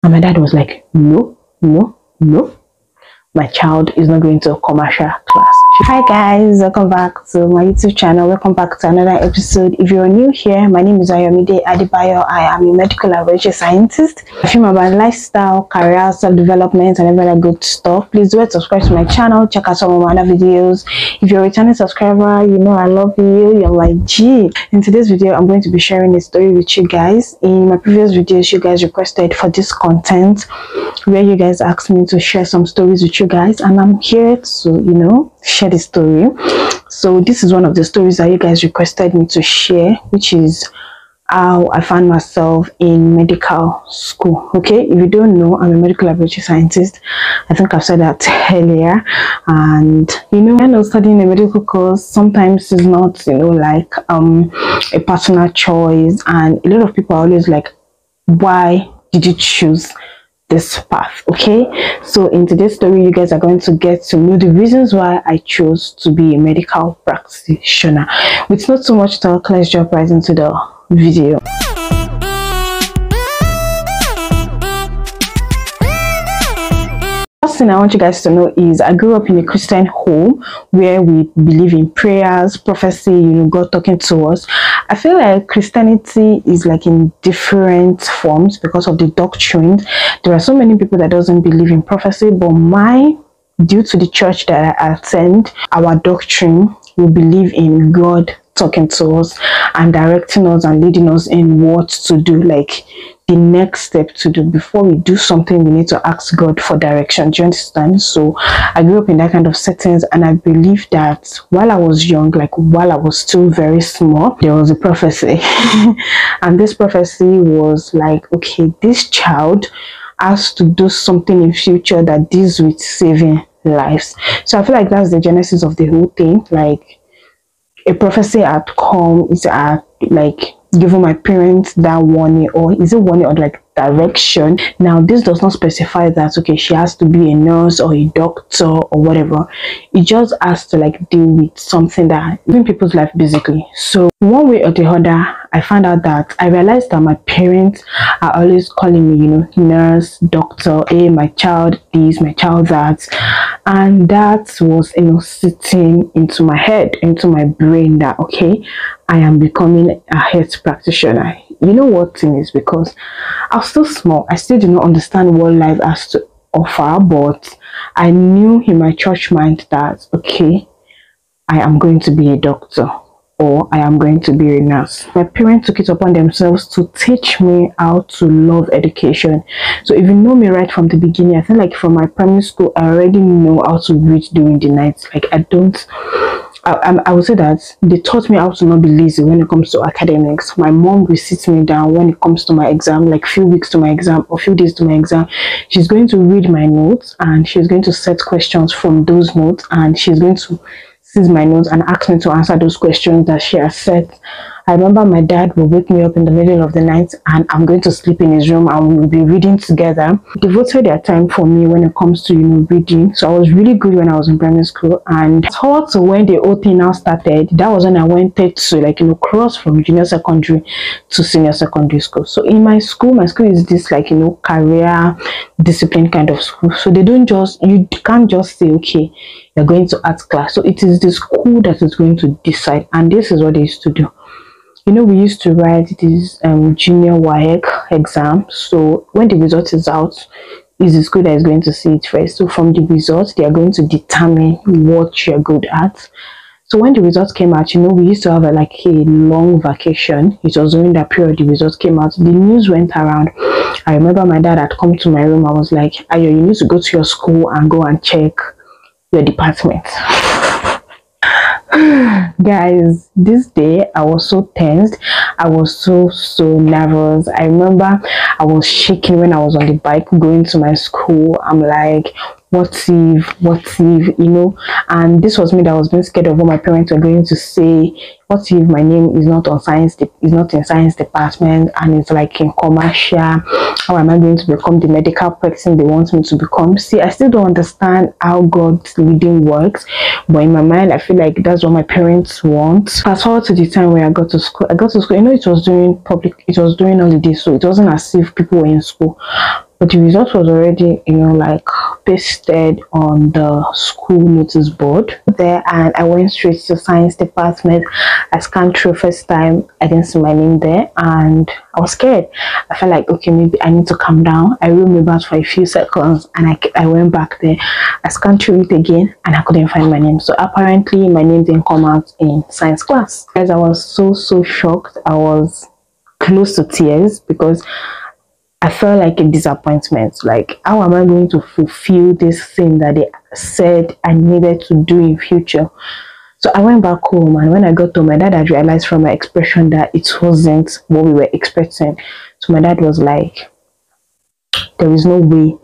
And my dad was like, no, no, no. My child is not going to a commercial class. Hi guys, welcome back to my YouTube channel. Welcome back to another episode. If you're new here, my name is Ayomide Adebayo. I am a medical laboratory scientist. I film about lifestyle, career, self-development, and every other good stuff. Please do subscribe to my channel. Check out some of my other videos. If you're a returning subscriber, you know I love you. You're my G. In today's video, I'm going to be sharing a story with you guys. In my previous videos, you guys requested for this content where you guys asked me to share some stories with you guys, and I'm here to share the story. So this is one of the stories that you guys requested me to share, which is how I found myself in medical school. Okay, if you don't know, I'm a medical laboratory scientist. I think I've said that earlier. And studying a medical course sometimes is not like a personal choice, and a lot of people are always like, why did you choose this path? Okay, so in today's story, you guys are going to get to know the reasons why I chose to be a medical practitioner. With not so much talk, let's jump right into the video. First thing I want you guys to know is I grew up in a Christian home where we believe in prayers, prophecy, God talking to us. I feel like Christianity is like in different forms because of the doctrine. There are so many people that doesn't believe in prophecy, but due to the church that I attend, our doctrine, we believe in God talking to us and directing us and leading us in what to do, like the next step to do. Before we do something, we need to ask God for direction. Do you understand? So I grew up in that kind of settings, and I believe that while I was young, like while I was still very small, there was a prophecy. And this prophecy was like, okay, this child has to do something in future that deals with saving lives. So I feel like that's the genesis of the whole thing. Like a prophecy had come, is like given my parents that warning, or is it warning or like direction. Now this does not specify that okay, she has to be a nurse or a doctor or whatever. It just has to like deal with something that in people's life basically. So one way or the other, I found out that I realized that my parents are always calling me, nurse, doctor, my child this, my child that, and that was sitting into my head, into my brain, that okay, I am becoming a health practitioner. You know what thing is, because I was still small, I still do not understand what life has to offer, but I knew in my church mind that okay, I am going to be a doctor, or I am going to be a nurse. My parents took it upon themselves to teach me how to love education. So if you know me right from the beginning, I feel like from my primary school, I already know how to read during the night. Like I would say that they taught me how to not be lazy when it comes to academics. My mom will sit me down when it comes to my exam, like few weeks to my exam or few days to my exam. She's going to read my notes, and she's going to set questions from those notes, and she's going to seize my notes and ask me to answer those questions that she has set. I remember my dad will wake me up in the middle of the night, and I'm going to sleep in his room, and we'll be reading together. Devoted their time for me when it comes to reading. So I was really good when I was in primary school, and towards when the whole thing now started, that was when I wanted to cross from junior secondary to senior secondary school. So in my school is this career discipline kind of school. So they don't just, you can't just say okay, you're going to art class. So it is the school that is going to decide, and this is what they used to do. We used to write this junior WAEC exam. So when the result is out, is the school that is going to see it first. So from the results, they are going to determine what you're good at. So when the results came out, we used to have a long vacation. It was during that period the results came out. The news went around. I remember my dad had come to my room. I was like, Ayo, you need to go to your school and go and check your department. Guys, this day I was so tensed. I was so nervous. I remember I was shaking when I was on the bike going to my school. I'm like, what if, and this was me that was being scared of what my parents were going to say. What if my name is not on science, is not in science department, and it's like in commercial? How am I going to become the medical person they want me to become? See, I still don't understand how God's leading works, but in my mind, I feel like that's what my parents want. Fast forward to the time where I got to school, it was during holidays, so it wasn't as if people were in school. but the result was already, like pasted on the school notice board there, and I went straight to science department. I scanned through first time, I didn't see my name there, and I was scared. I felt like, okay, maybe I need to calm down. I rolled my back for a few seconds, and I went back there. I scanned through it again, and I couldn't find my name. So apparently my name didn't come out in science class. Guys, I was so shocked. I was close to tears because I felt like a disappointment. Like, how am I going to fulfill this thing that they said I needed to do in future? So I went back home, and when I got home, my dad had realized from my expression that it wasn't what we were expecting. So my dad was like, there is no way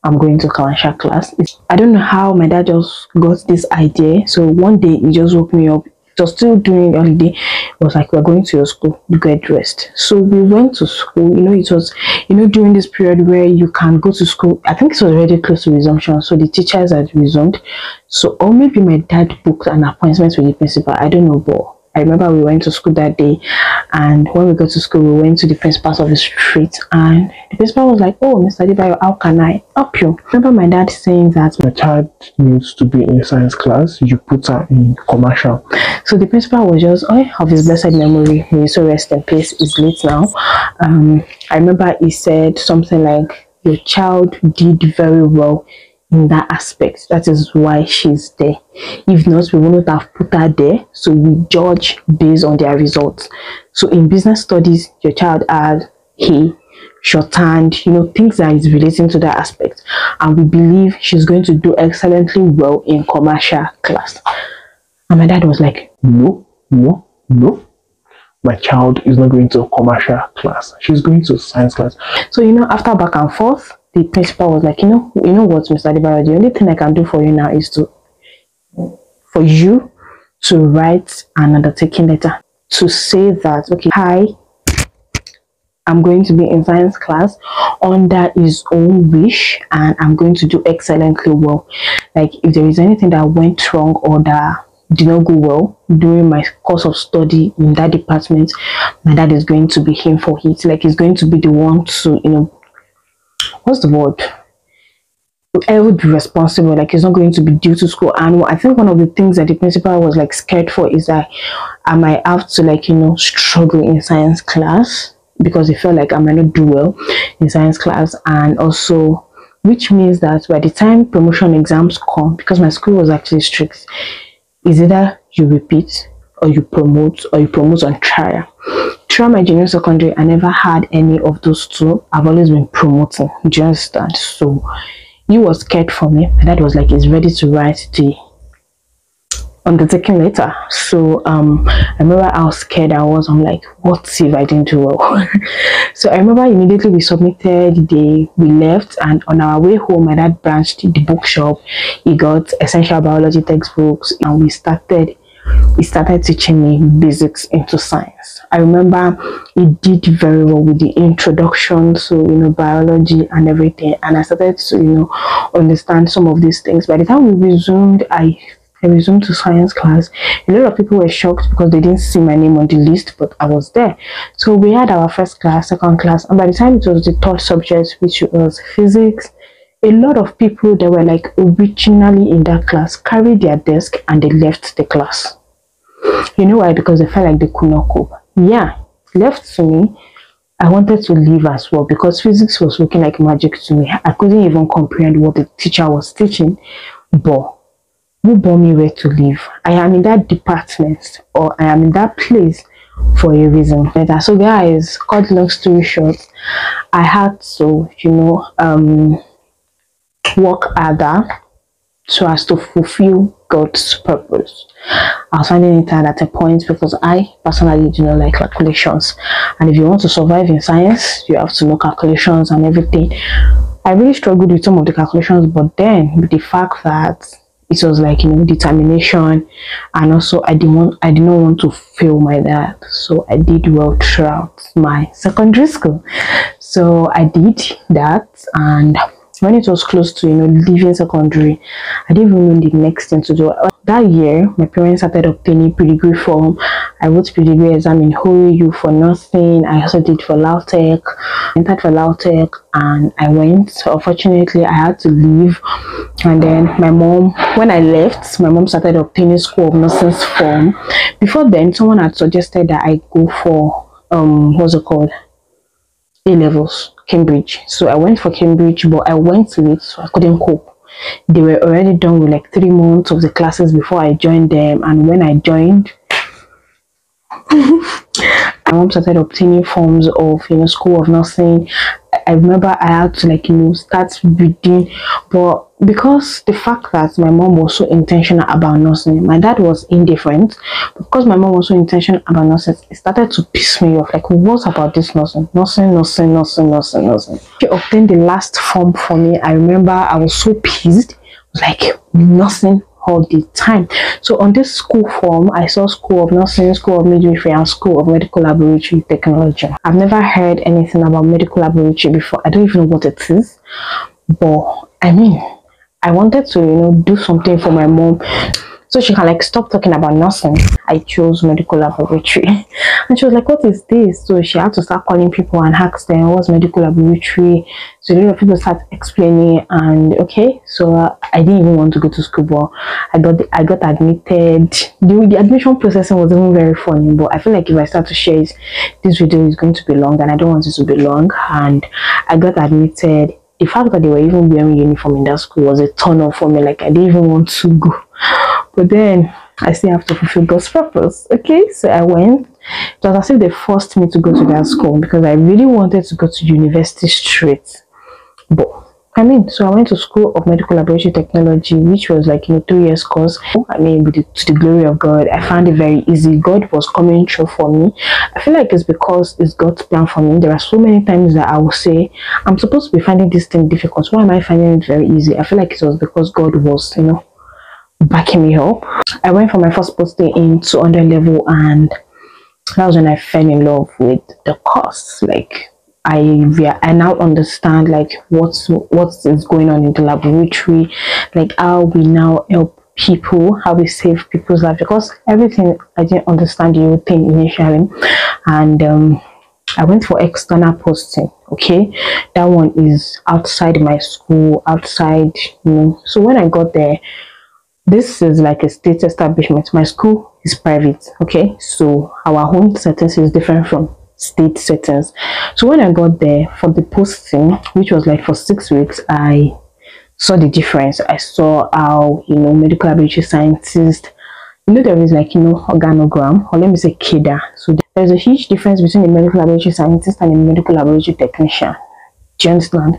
I'm going to Kalasha class. I don't know how my dad just got this idea. So one day he just woke me up. It was still during the holiday. It was like, we're going to your school, you get dressed. So we went to school. It was, during this period where you can go to school. I think it was already close to resumption. So the teachers had resumed. So, or maybe my dad booked an appointment with the principal. I don't know, but I remember we went to school that day, and when we got to school, we went to the principal's office straight, and the principal was like, "Oh, Mr. Adebayo, how can I help you?" I remember my dad saying that my child needs to be in science class, you put her in commercial. So the principal was just, of his blessed memory, may so rest in peace, is late now. I remember he said something like, your child did very well in that aspect, that is why she's there. If not, we wouldn't have put her there. So we judge based on their results. So in business studies, your child had shorthand, things that is relating to that aspect, and we believe she's going to do excellently well in commercial class. And my dad was like, no, my child is not going to a commercial class, she's going to science class. So after back and forth, the principal was like, you know what, Mr. Adebayo, the only thing I can do for you now is for you to write an undertaking letter to say that, okay, I'm going to be in science class under his own wish, and I'm going to do excellently well. Like, if there is anything that went wrong or that did not go well during my course of study in that department, my dad is going to be him for it. Like, he's going to be the one to, what's the word? I would be responsible. Like, he's not going to be due to school. And I think one of the things that the principal was like scared for is that I might have to struggle in science class, because he felt like I might not do well in science class. And also, which means that by the time promotion exams come, because my school was actually strict, is either you repeat or you promote on trial. Throughout my junior secondary, I never had any of those two. I've always been promoting. Do you understand? So he was scared for me. My dad was like, he's ready to write the undertaking letter. So I remember how scared I was. I'm like, what if I didn't do well? So I remember immediately we submitted the day we left, and on our way home, my dad branched the bookshop. He got essential biology textbooks, and he started teaching me basics into science. I remember he did very well with the introduction to biology and everything, and I started to understand some of these things. By the time we resumed, I resumed to science class. A lot of people were shocked because they didn't see my name on the list, but I was there. So we had our first class, second class, and by the time it was the third subject, which was physics, a lot of people that were like originally in that class carried their desk and they left the class. You know why? Because they felt like they could not cope. Yeah, left to me, I wanted to leave as well, because physics was looking like magic to me. I couldn't even comprehend what the teacher was teaching, but who bore me where to live? I am in that department, or I am in that place for a reason. So guys, cut long story short, I had to work harder so as to fulfill God's purpose. I was finding it hard at a point because I personally do not like calculations, and if you want to survive in science, you have to know calculations and everything. I really struggled with some of the calculations, but then with the fact that it was like determination, and also I did not want to fail my dad, so I did well throughout my secondary school. So I did that, and when it was close to, leaving secondary, I didn't even know the next thing to do. That year, my parents started obtaining pre-degree form. I wrote pre-degree exam in HOU for nursing. I also did for LAUTECH. I entered for LAUTECH and I went. Unfortunately, I had to leave. And then my mom, when I left, my mom started obtaining School of Nursing's form. Before then, someone had suggested that I go for, what's it called? A-levels, Cambridge. So I went for Cambridge, but I went late, so I couldn't cope. They were already done with like 3 months of the classes before I joined them, and when I joined, my mom started obtaining forms of, School of Nursing. I remember I had to start reading, but because the fact that my mom was so intentional about nursing, my dad was indifferent. Because my mom was so intentional about nursing, it started to piss me off. Like, what about this nursing? Nursing. She obtained the last form for me. I remember I was so pissed. I was like, nursing all the time. So on this school form, I saw School of Nursing, School of Midwifery, and School of Medical Laboratory Technology. I've never heard anything about medical laboratory before. I don't even know what it is. But I mean, I wanted to, do something for my mom, so she can stop talking about nursing. I chose medical laboratory, and she was like, "What is this?" So she had to start calling people and ask them, "What's medical laboratory?" So a lot of people start explaining, and okay, so I didn't even want to go to school, but I got admitted. The admission process was even very funny, but I feel like if I start to share it, this video is going to be long, and I don't want it to be long. And I got admitted. The fact that they were even wearing uniform in that school was a turn off for me. Like, I didn't even want to go. But then I still have to fulfill God's purpose. Okay, so I went. It was as if they forced me to go to that school because I really wanted to go to university straight. But so I went to School of Medical Laboratory Technology, which was 3 years course. To the glory of God, I found it very easy. God was coming through for me. I feel like it's because it's God's plan for me. There are so many times that I will say, I'm supposed to be finding this thing difficult. Why am I finding it very easy? I feel like it was because God was, backing me up. I went for my first posting in 200 level, and that was when I fell in love with the course. I now understand what is going on in the laboratory, how we now help people, how we save people's lives, because everything I didn't understand the whole thing initially. And I went for external posting. Okay, that one is outside my school, outside, so when I got there, this is like a state establishment. My school is private. Okay, so our home settings is different from state settings. So when I got there for the posting, which was for 6 weeks, I saw the difference. I saw how medical laboratory scientist, there is organogram, or let me say CADA. So there's a huge difference between a medical laboratory scientist and a medical laboratory technician. Do you understand?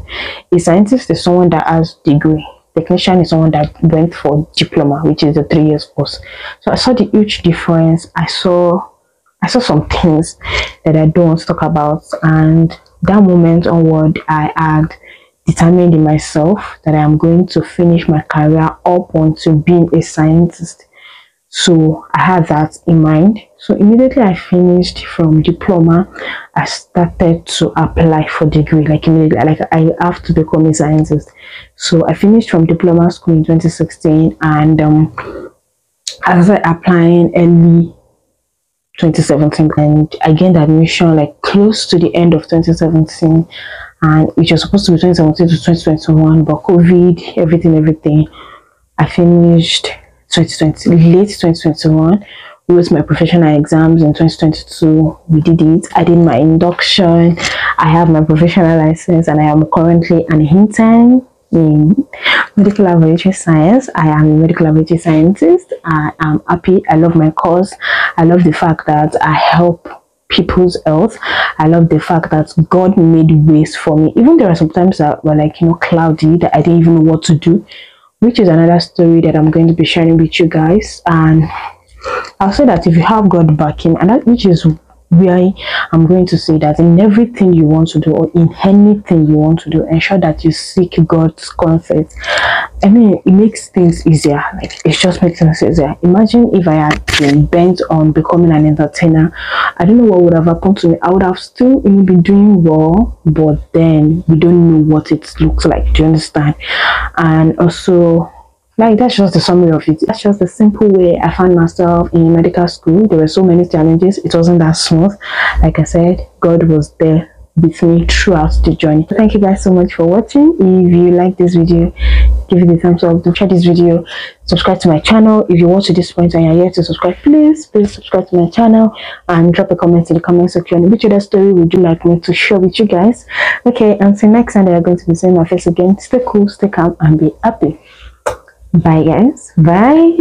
A scientist is someone that has degree. Technician is someone that went for diploma, which is a 3 years course. So I saw the huge difference. I saw some things that I don't want to talk about, and that moment onward, I had determined in myself that I am going to finish my career up onto being a scientist. So I had that in mind. So immediately I finished from diploma, I started to apply for degree. Immediately, I have to become a scientist. So I finished from diploma school in 2016, and I started applying early 2017, and I gained admission close to the end of 2017, and which was supposed to be 2017 to 2021, but COVID, everything. I finished 2020, late 2021. Wrote my professional exams in 2022. We did it. I did my induction. I have my professional license, and I am currently an intern in medical laboratory science. I am a medical laboratory scientist. I am happy. I love my course. I love the fact that I help people's health. I love the fact that God made ways for me. Even there are some times that were cloudy, that I didn't even know what to do, which is another story that I'm going to be sharing with you guys. And I'll say that if you have God backing, and that which is where I'm going to say that in everything you want to do, or in anything you want to do, ensure that you seek God's consent. I mean, it makes things easier. Like, it just makes things easier. Imagine if I had been bent on becoming an entertainer. I don't know what would have happened to me. I would have still been doing well, but then we don't know what it looks like. Do you understand? And also, like, that's just the summary of it. That's just the simple way I found myself in medical school. There were so many challenges. It wasn't that smooth. Like I said, God was there with me throughout the journey. Thank you guys so much for watching. If you like this video, give it a thumbs up. Don't share this video. Subscribe to my channel. If you watch to this point and you're yet to subscribe, please subscribe to my channel and drop a comment in the comment section. Which other story would you like me to share with you guys? Okay, until next time that you're going to be seeing my face again, stay cool, stay calm, and be happy. Bye guys. Bye.